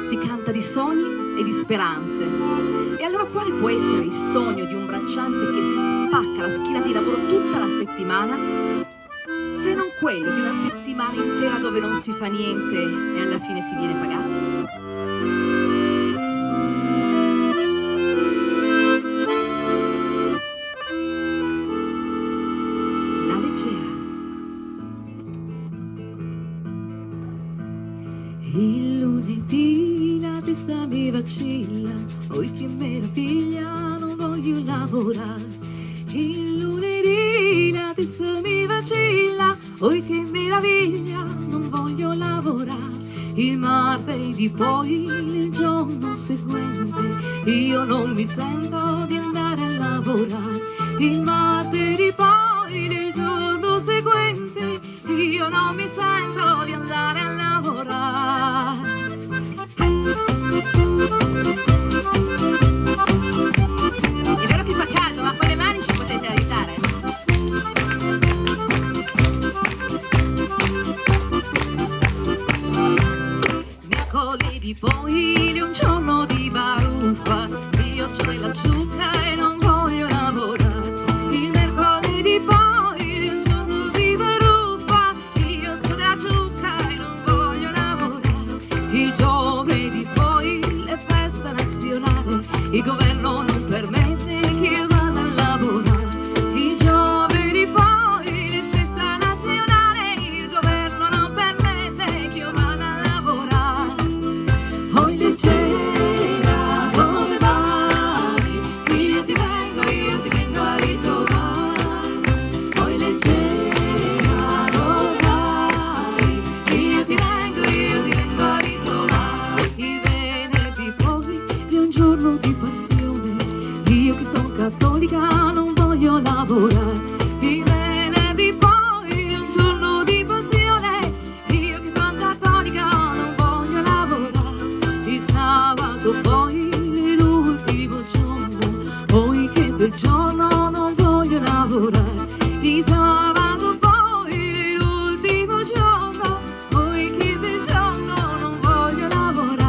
si canta di sogni e di speranze. E allora quale può essere il sogno di un bracciante che si spacca la schiena di lavoro tutta la settimana, se non quello di una settimana intera dove non si fa niente e alla fine si viene pagati? La leggera. Il lunedì la testa mi vacilla, oi che meraviglia, non voglio lavorare. Il lunedì la testa mi vacilla, oi che meraviglia, non voglio lavorare. Il martedì poi, il giorno seguente, io non mi sento di andare a lavorare. Il martedì poi, il giorno seguente, io non mi sento di andare a lavorare. È vero che fa caldo, ma con le mani ci potete aiutare. Mercoledì poi, un giorno di baruffa, io c'ho della zucca e non voglio lavorare. Il mercoledì poi, un giorno di baruffa, io c'ho della zucca e non voglio lavorare. Il giovedì poi, le feste nazionali, il governo non permette che io vada a lavorare. Il giovedì poi, le feste nazionali, il governo non permette che io vada a lavorare. Oi leggera, dove vai? Io ti vengo a ritrovare. Oi leggera, dove vai? Io ti vengo a ritrovare. Il venerdì poi è un giorno di passione, io che sono cattolica non voglio lavorare. Il venerdì poi è un giorno di passione, io che sono cattolica non voglio lavorare. Il sabato poi è l'ultimo giorno, poi che bel giorno non voglio lavorare. Il sabato poi è l'ultimo giorno, poi che bel giorno non voglio lavorare.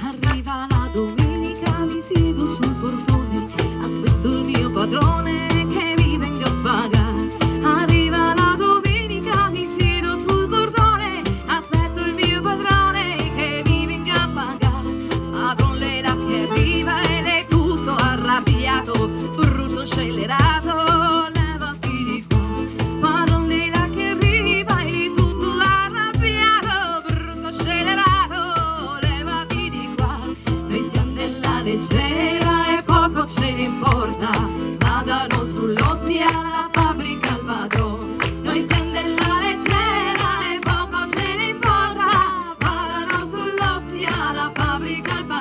Arriva la domenica, mi siedo sul portone, aspetto il mio padrone che mi venga a pagare. Arriva la domenica, mi siedo sul portone, aspetto il mio padrone che mi venga a pagare. Padron Lela che arriva ed è tutto arrabbiato, brutto scellerato, levati di qua. Padron Lela che arriva ed è tutto arrabbiato, brutto scellerato, levati di qua. Noi siamo della leggera e poco ce ne importa, vadano sull'ostia la fabbrica al padrone. Noi siamo della leggera e poco ce ne importa, vadano sull'ostia la fabbrica al padrone.